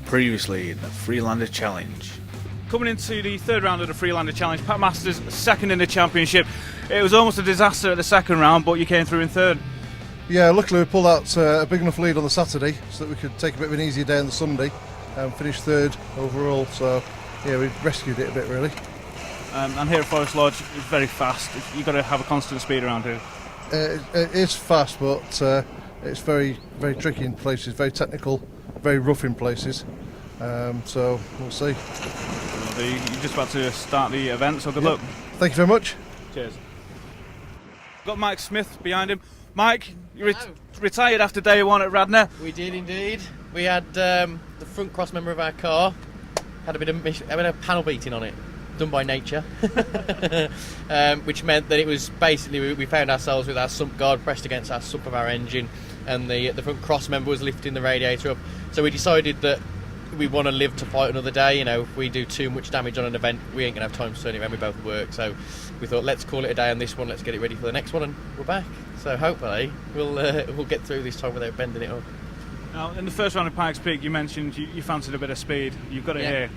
Previously in the Freelander Challenge. Coming into the third round of the Freelander Challenge, Pat Masters second in the championship. It was almost a disaster at the second round, but you came through in third. Yeah, luckily we pulled out a big enough lead on the Saturday so that we could take a bit of an easier day on the Sunday and finish third overall. So yeah, we rescued it a bit really. And here at Forest Lodge, it's very fast. You've got to have a constant speed around here. It is fast, but it's very, very tricky in places, very technical, very rough in places. So we'll see. You're just about to start the event, so good luck. Thank you very much. Cheers. Got Mike Smith behind him. Mike, you retired after day one at Radnor. We did indeed. We had the front cross member of our car had a bit of panel beating on it, done by nature, which meant that it was basically we found ourselves with our sump guard pressed against our sump of our engine, and the front cross member was lifting the radiator up. So we decided that we want to live to fight another day. You know, if we do too much damage on an event, we ain't gonna have time to turn it around. We both work, so we thought let's call it a day on this one. Let's get it ready for the next one, and we're back. So hopefully we'll get through this time without bending it up. Now, in the first round of Pikes Peak, you mentioned you fancied a bit of speed. You've got it here.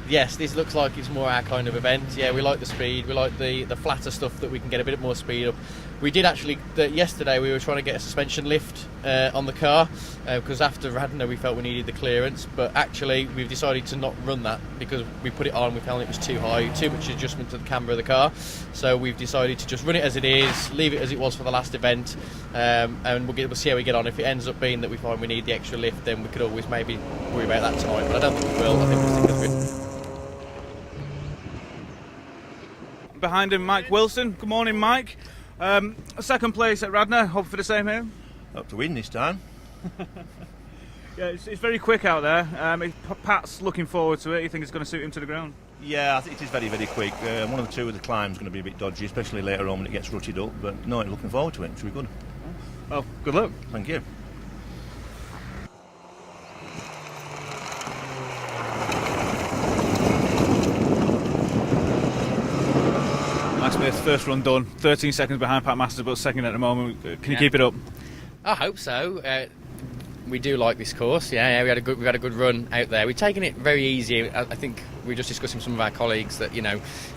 Yes, this looks like it's more our kind of event. Yeah, we like the speed, we like the flatter stuff that we can get a bit more speed up. We did actually, yesterday we were trying to get a suspension lift on the car because after Radnor we felt we needed the clearance, but actually we've decided to not run that because we put it on, we found it was too high, too much adjustment to the camber of the car. So we've decided to just run it as it is, leave it as it was for the last event, and we'll see how we get on. If it ends up being that we find we need the extra lift, then we could always maybe worry about that tonight, but I don't think we will. I think we'll stick with it. Behind him, Mike Wilson. Good morning, Mike. Second place at Radnor. Hope for the same here. Hope to win this time. Yeah, it's very quick out there. Pat's looking forward to it. You think it's going to suit him to the ground? Yeah, I think it is very, very quick. One of the two of the climbs is going to be a bit dodgy, especially later on when it gets rutted up. But no, looking forward to it. It should be good. Well, good luck. Thank you. Mike Smith, first run done. 13 seconds behind Pat Masters, but second at the moment. Can you keep it up? I hope so. We do like this course. Yeah, we had a good run out there. We've taken it very easy. I think we were just discussing with some of our colleagues that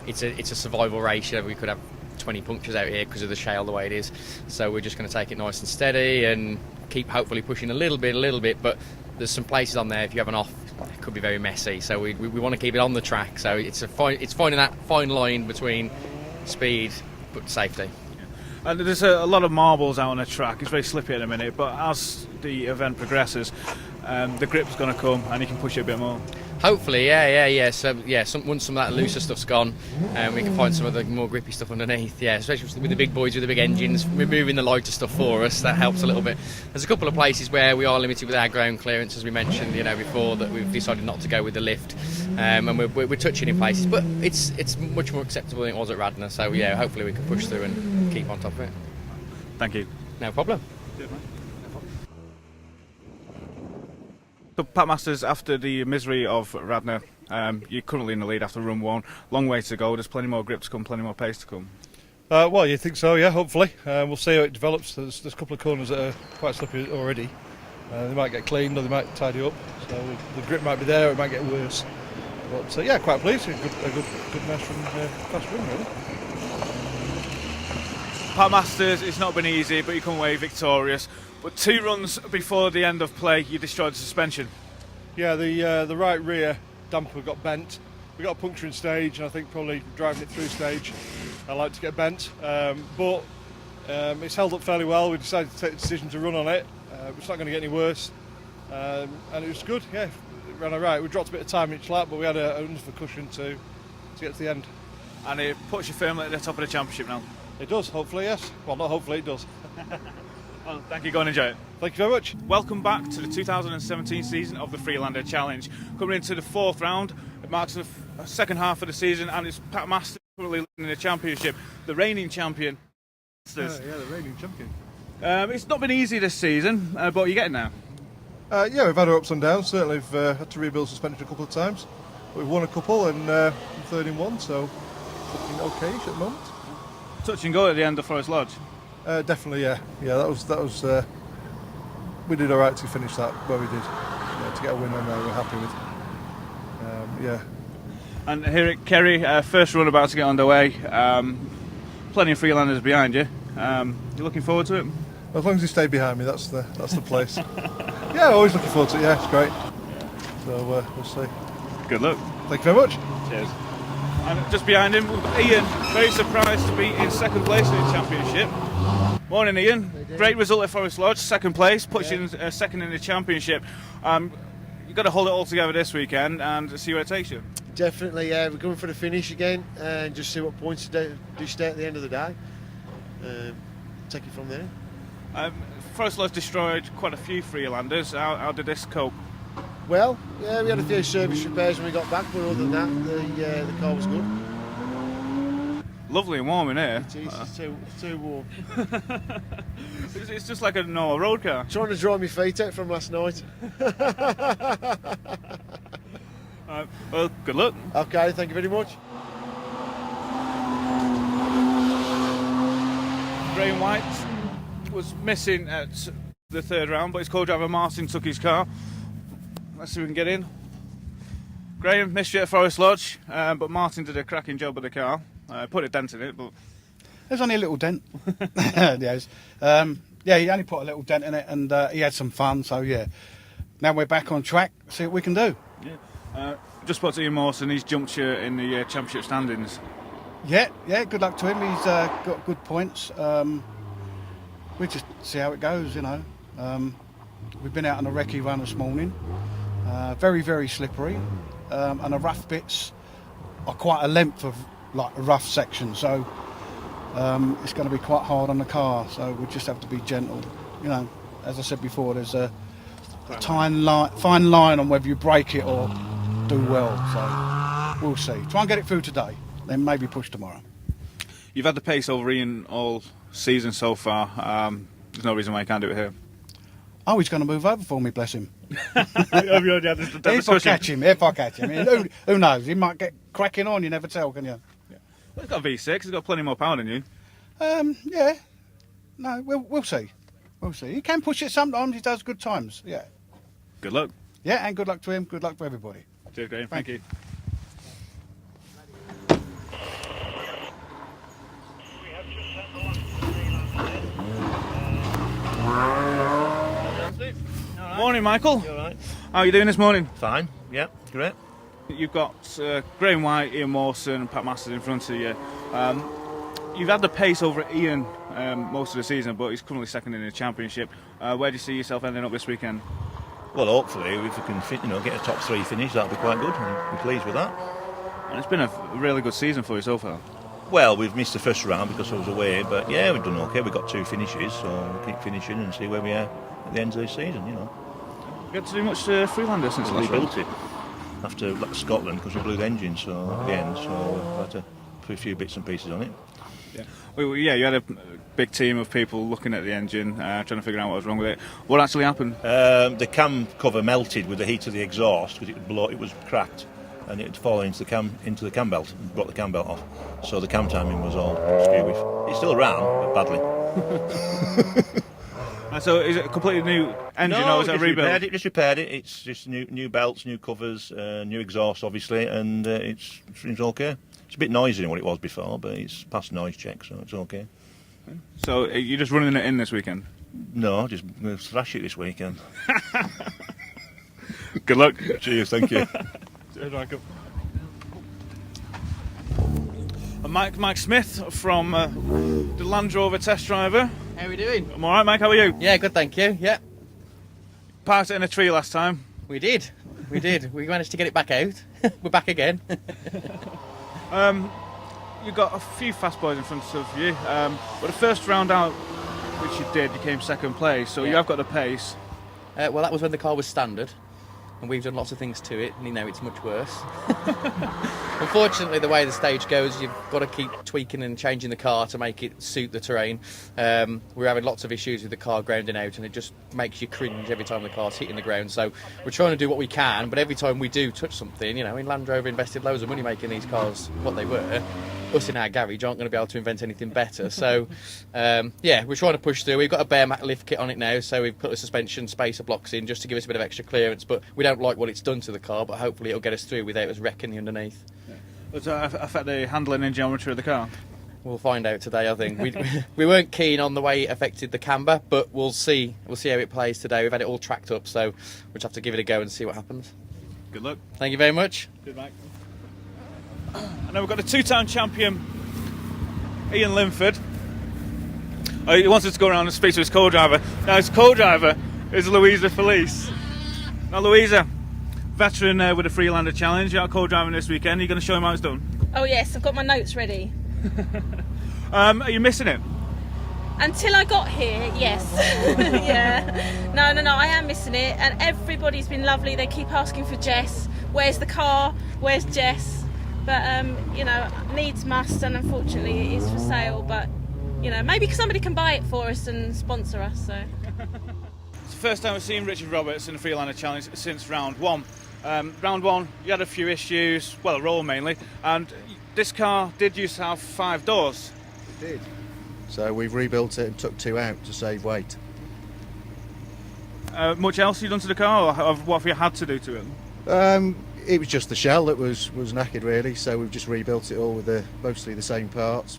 it's a survival race. We could have 20 punctures out here because of the shale the way it is. So we're just going to take it nice and steady and keep hopefully pushing a little bit. But there's some places on there if you have an off, it could be very messy. So we want to keep it on the track. So it's finding that fine line between speed but safety. And there's a lot of marbles out on the track. It's very slippy at the minute, but as the event progresses, the grip's going to come and you can push it a bit more. Hopefully, yeah. So once some of that looser stuff's gone, we can find some of the more grippy stuff underneath. Yeah, especially with the big boys with the big engines, removing the lighter stuff for us, that helps a little bit. There's a couple of places where we are limited with our ground clearance, as we mentioned, before, that we've decided not to go with the lift, and we're touching in places, but it's much more acceptable than it was at Radnor. So yeah, hopefully we can push through and keep on top of it. Thank you. No problem. So Pat Masters, after the misery of Radnor, you're currently in the lead after run one. Long way to go. There's plenty more grip to come, plenty more pace to come. Well, you think so? Yeah, hopefully. We'll see how it develops. There's a couple of corners that are quite slippery already. They might get cleaned or they might tidy up. So the grip might be there, or it might get worse. But yeah, quite pleased. A good nice run, fast run really. Pat Masters, it's not been easy, but you come away victorious. But 2 runs before the end of play, you destroyed the suspension. Yeah, the right rear damper got bent. We got a puncture in stage, and I think probably driving it through stage, I like to get bent. But it's held up fairly well. We decided to take the decision to run on it. It's not going to get any worse, and it was good. Yeah, it ran all right. We dropped a bit of time each lap, but we had enough of a cushion to get to the end. And it puts you firmly at the top of the championship now. It does, hopefully, yes. Well, not hopefully, it does. Well, thank you, go and enjoy it. Thank you very much. Welcome back to the 2017 season of the Freelander Challenge. Coming into the 4th round, it marks the second half of the season, and it's Pat Masters currently leading the championship, the reigning champion. Yeah, the reigning champion. It's not been easy this season, but you're getting there. Yeah, we've had our ups and downs. Certainly we've had to rebuild suspension a couple of times. We've won a couple and third in one, so looking okay-ish at the moment. Touch and go at the end of Forest Lodge. Definitely, yeah. That was. We did all right to finish that where we did. to get a win on there, we're happy with. Yeah. And here at Kerry, first run about to get underway. Plenty of Freelanders behind you. You looking forward to it? Well, as long as you stay behind me, that's the place. Yeah, always looking forward to it. Yeah, it's great. So we'll see. Good luck. Thank you very much. Cheers. And just behind him, we've got Ian, very surprised to be in second place in the championship. Morning, Ian. Great result at Forest Lodge, second place, pushing second in the championship. You've got to hold it all together this weekend and see where it takes you. Definitely, yeah. We're going for the finish again and just see what points do stay at the end of the day. Take it from there. Forest Lodge destroyed quite a few Freelanders. How did this cope? Well, yeah, we had a few service repairs when we got back, but other than that, the car was good. Lovely and warm in here. It is, it's too warm. It's just like a normal road car. Trying to dry my feet out from last night. Well, good luck. Okay, thank you very much. Graham White was missing at the third round, but his co-driver Martin took his car. Let's see if we can get in. Graham missed you at Forest Lodge, but Martin did a cracking job with the car. Put a dent in it, but there's only a little dent. Yes. Yeah, he only put a little dent in it, and he had some fun. So yeah, now we're back on track. See what we can do. Yeah. Just spoke to Ian Mawson. He's jumped you in the championship standings. Yeah. Good luck to him. He's got good points. We just see how it goes. You know, we've been out on a recce run this morning. Very, very slippery, and the rough bits are quite a length of like a rough section. So it's going to be quite hard on the car. So we just have to be gentle. You know, as I said before, there's a fine line on whether you break it or do well. So we'll see. Try and get it through today, then maybe push tomorrow. You've had the pace over Ian all season so far. There's no reason why you can't do it here. Oh, he's going to move over for me, bless him. Have you already had this If I catch him. I mean, who knows? He might get cracking on, you never tell, can you? Yeah. Well, he's got a V6, he's got plenty more power than you. Yeah. No, we'll see. We'll see. He can push it sometimes, he does good times, yeah. Good luck. Yeah, and good luck to him, good luck to everybody. Cheers, Graham. Thank you. Morning, Michael. You all right? How are you doing this morning? Fine. Yeah, great. You've got Graham White, Ian Mawson and Pat Masters in front of you. You've had the pace over Ian most of the season, but he's currently second in the championship. Where do you see yourself ending up this weekend? Well, hopefully, if we can get a top three finish, that'll be quite good. I'm pleased with that. And it's been a really good season for you so far. Well, we've missed the first round because I was away, but yeah, we've done okay. We've got 2 finishes, so we'll keep finishing and see where we are at the end of the season, you know. You got to do much Freelander since We last rebuilt round? it after Scotland because we blew the engine so at the end, so we've had to put a few bits and pieces on it. Yeah. Well, yeah, you had a big team of people looking at the engine, trying to figure out what was wrong with it. What actually happened? The cam cover melted with the heat of the exhaust because it was cracked and it had fallen into the cam belt and brought the cam belt off. So the cam timing was all skewy. It's still around, but badly. So is it a completely new engine or is it a rebuild? Just repaired it. It's just new belts, new covers, new exhaust obviously, and it seems okay. It's a bit noisier than what it was before, but it's passed noise check, so it's okay. So you're just running it in this weekend? No, just going to thrash it this weekend. Good luck. Cheers, thank you. Cheers, Michael. Mike Smith from the Land Rover test driver. How are we doing? I'm alright, Mike, how are you? Yeah, good, thank you. Yeah, Parked it in a tree last time. we did. We managed to get it back out. We're back again. You've got a few fast boys in front of you, but the first round out, which you did, you came second place, so you have got the pace. Well, that was when the car was standard, and we've done lots of things to it, and you know it's much worse. Unfortunately, the way the stage goes, you've got to keep tweaking and changing the car to make it suit the terrain. We're having lots of issues with the car grounding out, and it just makes you cringe every time the car's hitting the ground. So we're trying to do what we can, but every time we do touch something, you know, Land Rover invested loads of money making these cars what they were. us in our garage aren't going to be able to invent anything better. So, yeah, we're trying to push through. We've got a bare mat lift kit on it now, so we've put the suspension spacer blocks in just to give us a bit of extra clearance. But we don't like what it's done to the car, but hopefully it'll get us through without us wrecking the underneath. Does that affect the handling and geometry of the car? We'll find out today, I think. We weren't keen on the way it affected the camber, but we'll see. We'll see how it plays today. We've had it all tracked up, so we'll just have to give it a go and see what happens. Good luck. Thank you very much. Good, mate. And then we've got a two-time champion, Ian Linford. He wanted to go around and speak to his co-driver. Now his co-driver is Louisa Felice. Now Louisa, veteran with the Freelander Challenge, you're out co-driving this weekend. Are you going to show him how it's done? Oh yes, I've got my notes ready. Are you missing it? Until I got here, yes. Yeah. No, I am missing it, and everybody's been lovely. They keep asking for Jess. Where's the car? Where's Jess? But you know, needs must, and unfortunately it is for sale. But you know, maybe somebody can buy it for us and sponsor us. So. It's the first time we've seen Richard Roberts in the Freelander Challenge since round one. Round one, you had a few issues, well, a roll mainly, and this car did used to have 5 doors. It did. So we've rebuilt it and took 2 out to save weight. Much else you done to the car, or what have you had to do to it? It was just the shell that was knackered really, so we've just rebuilt it all with mostly the same parts.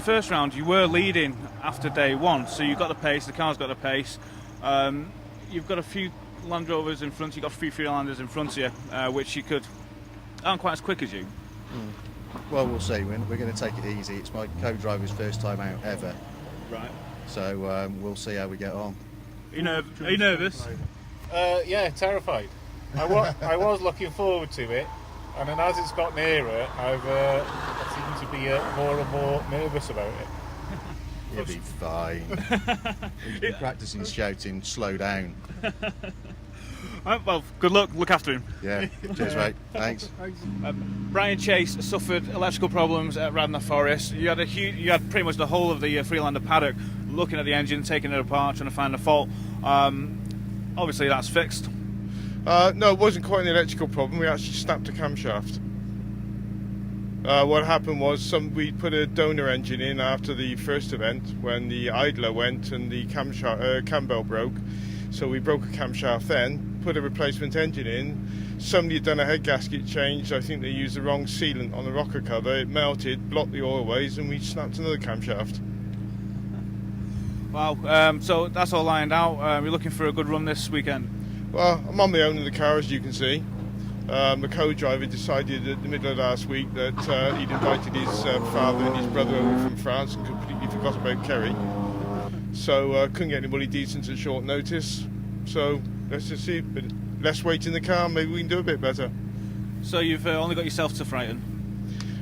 First round you were leading after day one, so you got the pace, the car's got the pace. You've got a few Land Rovers in front, you've got a few Freelanders in front of you, which you aren't quite as quick as you. Well, we'll see. We're going to take it easy. It's my co-driver's first time out ever. Right. So we'll see how we get on. Are you nervous? Yeah, terrified. I was looking forward to it, and then as it's got nearer, I seem to be more and more nervous about it. You'll be fine. We've been practicing shouting, slow down. Well, good luck. Look after him. Yeah, cheers mate. Thanks. Brian Chase suffered electrical problems at Cerit Forest. You had pretty much the whole of the Freelander paddock looking at the engine, taking it apart, trying to find the fault. Obviously that's fixed. No, it wasn't quite an electrical problem. We actually snapped a camshaft. What happened was we put a donor engine in after the first event when the idler went and the cam belt broke. So we broke a camshaft then, put a replacement engine in. Somebody had done a head gasket change. I think they used the wrong sealant on the rocker cover. It melted, blocked the oilways, and we snapped another camshaft. Wow, so that's all lined out. We're looking for a good run this weekend. Well, I'm on my own in the car, as you can see. The co-driver decided at the middle of last week that he'd invited his father and his brother over from France and completely forgot about Kerry. So couldn't get anybody decent at short notice. So let's just see, but less weight in the car, maybe we can do a bit better. So you've only got yourself to frighten?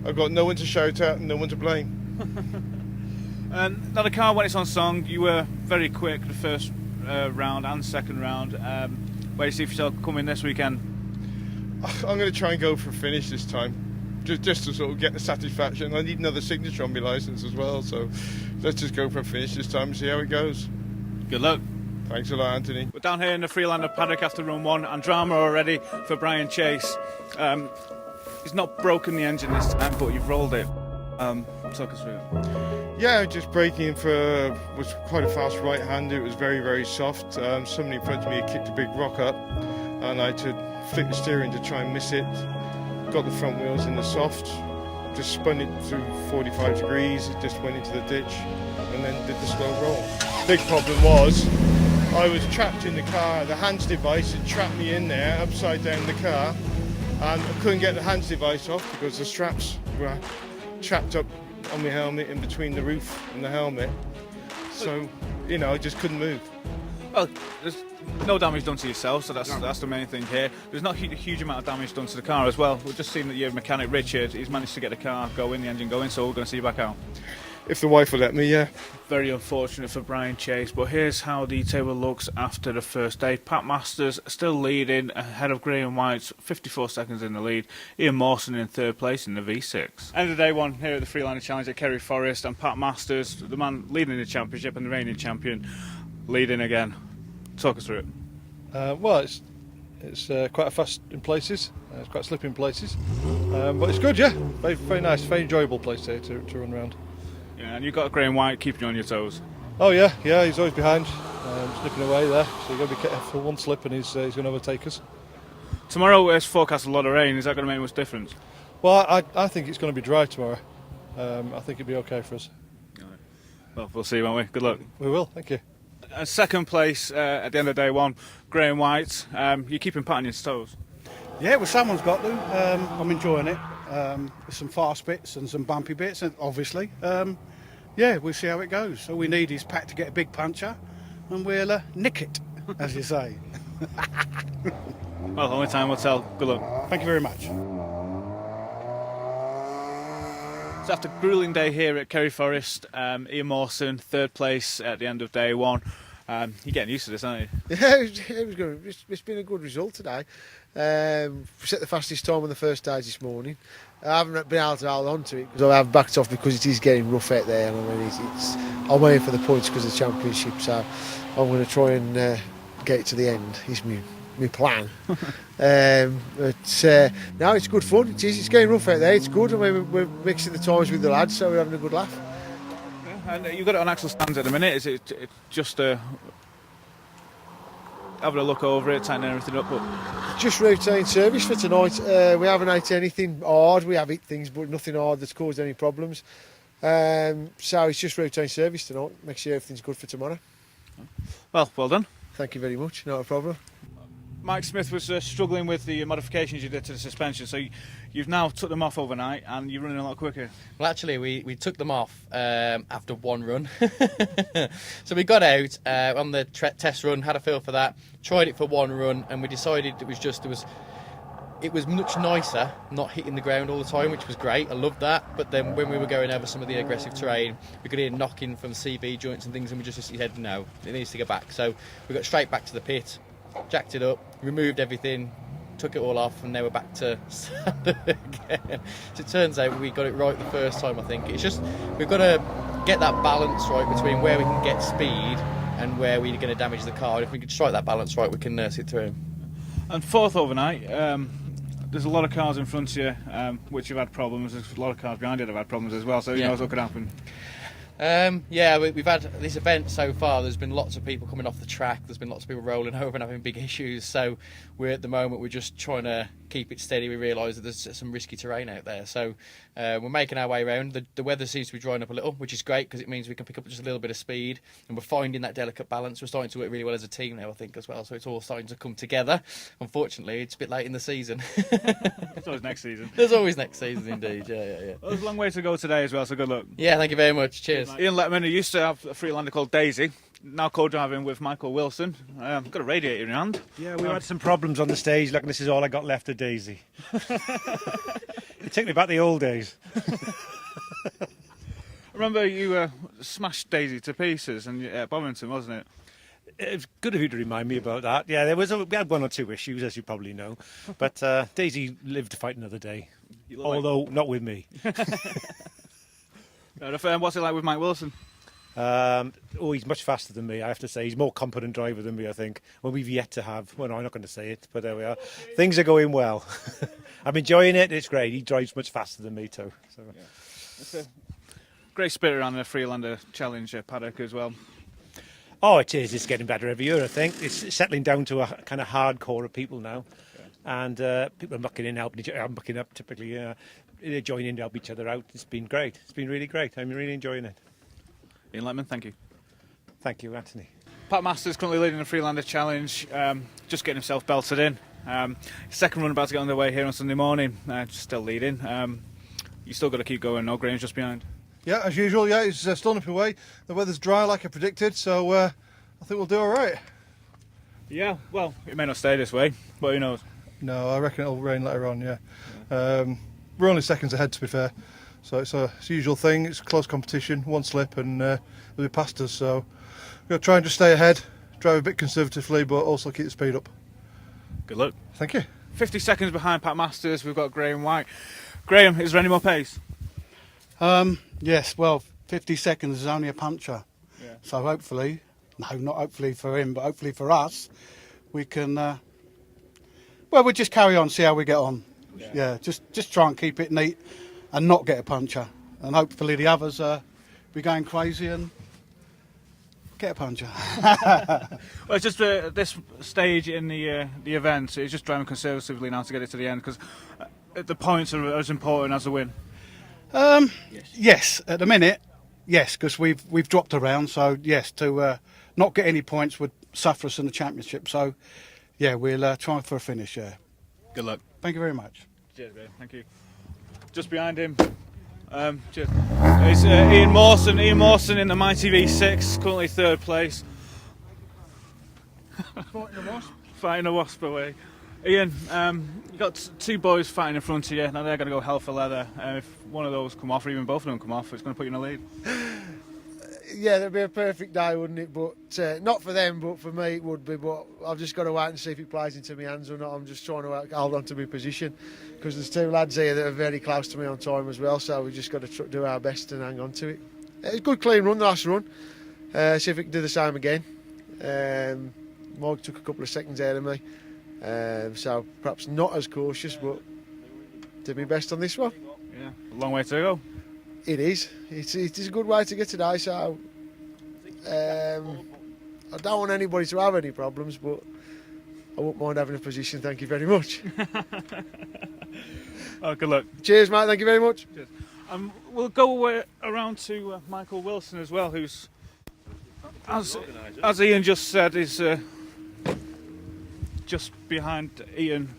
I've got no one to shout at and no one to blame. And now the car, when it's on song, you were very quick the first round and second round. Where do you see yourself coming this weekend? I'm going to try and go for a finish this time, just to sort of get the satisfaction. I need another signature on my licence as well, so let's just go for a finish this time and see how it goes. Good luck. Thanks a lot, Anthony. We're down here in the Freelander paddock after run one, and drama already for Brian Chase. He's not broken the engine this time, but you've rolled it. Talk us through it. Yeah, just braking was quite a fast right-hander. It was very, very soft. Somebody in front of me had kicked a big rock up, and I had to flick the steering to try and miss it. Got the front wheels in the soft, just spun it through 45 degrees, it just went into the ditch, and then did the slow roll. Big problem was, I was trapped in the car. The hands device had trapped me in there, upside down the car, and I couldn't get the hands device off because the straps were trapped up on my helmet in between the roof and the helmet. So, you know, I just couldn't move. Well, there's no damage done to yourself, so that's the main thing here. There's not a huge amount of damage done to the car as well. We've just seen that your mechanic Richard, he's managed to get the car going, the engine going, so we're going to see you back out. if the wife will let me, yeah. Very unfortunate for Brian Chase, but here's how the table looks after the first day. Pat Masters still leading ahead of Graham White's 54 seconds in the lead. Ian Mawson in third place in the V6. End of day one here at the Freelander Challenge at Cerit Forest, and Pat Masters, the man leading the championship and the reigning champion, leading again. Talk us through it. Well, it's quite fast in places. It's quite slippy in places, but it's good, yeah. Very, very nice, very enjoyable place here to run around. Yeah, and you've got Graham White keeping you on your toes. Oh yeah, he's always behind, snipping away there. So you've got to be careful. One slip and he's going to overtake us. Tomorrow is forecast a lot of rain. Is that going to make much difference? Well, I think it's going to be dry tomorrow. I think it'll be okay for us. Well, we'll see, won't we? Good luck. We will, thank you. Second place at the end of day one, Graham White. You're keeping Pat on his toes. Yeah, well, someone's got to. I'm enjoying it. There's some fast bits and some bumpy bits, obviously. Yeah, we'll see how it goes. All we need is Pat to get a big puncher, and we'll nick it, as you say. Well, only time will tell. Good luck. Thank you very much. So after a gruelling day here at Cerit Forest, Ian Mawson, third place at the end of day one. You're getting used to this, aren't you? Yeah, it was good. It's been a good result today. We set the fastest time on the first stage this morning. I haven't been able to hold on to it because I have backed off because it is getting rough out there. And I mean, I'm waiting for the points because of the championship, so I'm going to try and get it to the end. It's my plan. But now it's good fun. It's getting rough out there. It's good. I mean, we're mixing the times with the lads, so we're having a good laugh. And you've got it on axle stands at the minute. Is it just having a look over it, tightening everything up? But just routine service for tonight. We haven't ate anything hard. We have eaten things, but nothing hard that's caused any problems. So it's just routine service tonight. Make sure everything's good for tomorrow. well done. Thank you very much. Not a problem. Mike Smith was struggling with the modifications you did to the suspension, so you've now took them off overnight and you're running a lot quicker. Well, actually, we took them off after one run. So we got out on the test run, had a feel for that, tried it for one run, and we decided it was much nicer not hitting the ground all the time, which was great. I loved that. But then when we were going over some of the aggressive terrain, we could hear knocking from CV joints and things, and we just said, no, it needs to go back. So we got straight back to the pit, jacked it up, removed everything, took it all off, and now we're back to standard again. So it turns out we got it right the first time, I think. It's just, we've got to get that balance right between where we can get speed and where we're going to damage the car. And if we can strike that balance right, we can nurse it through. And fourth overnight, there's a lot of cars in front of you which have had problems. There's a lot of cars behind you that have had problems as well, so who knows what could happen. Yeah, we've had this event so far. There's been lots of people coming off the track. There's been lots of people rolling over and having big issues. So at the moment we're just trying to keep it steady. We realise that there's some risky terrain out there. So we're making our way around. The weather seems to be drying up a little, which is great because it means we can pick up just a little bit of speed. And we're finding that delicate balance. We're starting to work really well as a team now, I think, as well. So it's all starting to come together. Unfortunately, it's a bit late in the season. There's always next season. There's always next season, indeed. Yeah. Well, there's a long way to go today as well, so good luck. Yeah, thank you very much. Cheers. Ian Letterman, who used to have a Freelander called Daisy, now co-driving with Michael Wilson. Got a radiator in your hand. Yeah, we had some problems on the stage. Look, this is all I got left of Daisy. It took me back the old days. I remember you smashed Daisy to pieces at Bovington, wasn't it? It was good of you to remind me about that. Yeah, we had one or two issues, as you probably know. But Daisy lived to fight another day, although not with me. What's it like with Mike Wilson? He's much faster than me, I have to say. He's a more competent driver than me, I think. Well, we've yet to have. Well, no, I'm not going to say it, but there we are. Things are going well. I'm enjoying it. It's great. He drives much faster than me too. So. Yeah. It's a great spirit around the Freelander Challenge paddock as well. Oh, it is. It's getting better every year, I think. It's settling down to a kind of hardcore of people now. Yeah. And people are mucking in, helping each other. I'm mucking up typically. They join in to help each other out. It's been great. It's been really great. I'm really enjoying it. Ian Letterman, thank you. Thank you, Anthony. Pat Masters currently leading the Freelander Challenge, just getting himself belted in. Second run about to get underway here on Sunday morning, still leading. You still got to keep going, no? Graham's just behind. Yeah, as usual, yeah, he's still nipping away. The weather's dry like I predicted, so I think we'll do all right. Yeah, well, it may not stay this way, but who knows? No, I reckon it'll rain later on, yeah. We're only seconds ahead, to be fair. So it's a usual thing. It's a close competition, one slip and they'll be past us. So we've got to try and just stay ahead, drive a bit conservatively, but also keep the speed up. Good luck. Thank you. 50 seconds behind Pat Masters, we've got Graham White. Graham, is there any more pace? Yes, well, 50 seconds is only a puncher. Yeah. So hopefully, no, not hopefully for him, but hopefully for us, we can, we'll just carry on, see how we get on. Yeah, just try and keep it neat and not get a puncher. And hopefully the others be going crazy and get a puncher. Well, it's just this stage in the event, it's just driving conservatively now to get it to the end, because the points are as important as the win. Yes, at the minute, yes, because we've dropped around. So yes, to not get any points would suffer us in the championship. So yeah, we'll try for a finish. Yeah. Good luck. Thank you very much. Cheers, Graham. Thank you. Just behind him, cheers. It's Ian Mawson. Ian Mawson in the Mighty V6, currently third place. Fighting a wasp away. Ian, you got two boys fighting in front of you. Now they're going to go hell for leather. If one of those come off, or even both of them come off, it's going to put you in the lead. Yeah, that'd be a perfect day, wouldn't it? But not for them, but for me it would be. But I've just got to wait and see if it plays into my hands or not. I'm just trying to hold on to my position, because there's two lads here that are very close to me on time as well. So we've just got to do our best and hang on to it. It's a good clean run, the last run. See if we can do the same again. Mike took a couple of seconds ahead of me, so perhaps not as cautious, but did my best on this one. Yeah, a long way to go. It is. It is a good way to get today. So I don't want anybody to have any problems, but I wouldn't mind having a position. Thank you very much. Oh, good luck. Cheers, mate. Thank you very much. Cheers. We'll go around to Michael Wilson as well, who's, as Ian just said, is just behind Ian.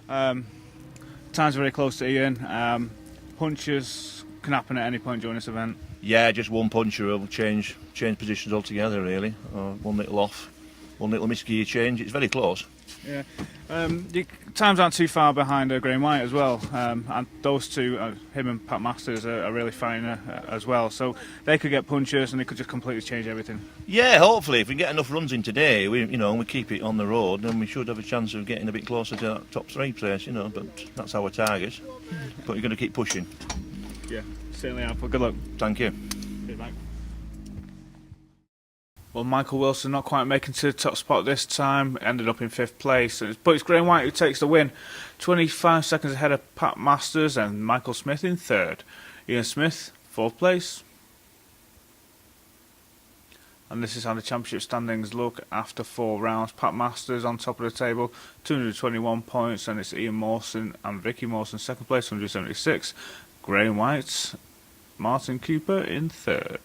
Time's very close to Ian. Punches can happen at any point during this event. Yeah, just one puncher will change positions altogether, really. One little off, one little misgear change. It's very close. Yeah. Times aren't too far behind Graham White as well, and those two, him and Pat Masters, are really fighting as well. So they could get punches and they could just completely change everything. Yeah, hopefully if we get enough runs in today, we keep it on the road, then we should have a chance of getting a bit closer to that top three place. But that's our target. But you're going to keep pushing. Yeah, certainly are. But good luck. Thank you. Good, mate. Well, Michael Wilson not quite making to the top spot this time, ended up in 5th place. But it's Graham White who takes the win, 25 seconds ahead of Pat Masters and Michael Smith in 3rd. Ian Smith, 4th place. And this is how the championship standings look after 4 rounds. Pat Masters on top of the table, 221 points, and it's Ian Mawson and Vicky Mawson 2nd place, 176. Graham White, Martin Cooper in 3rd.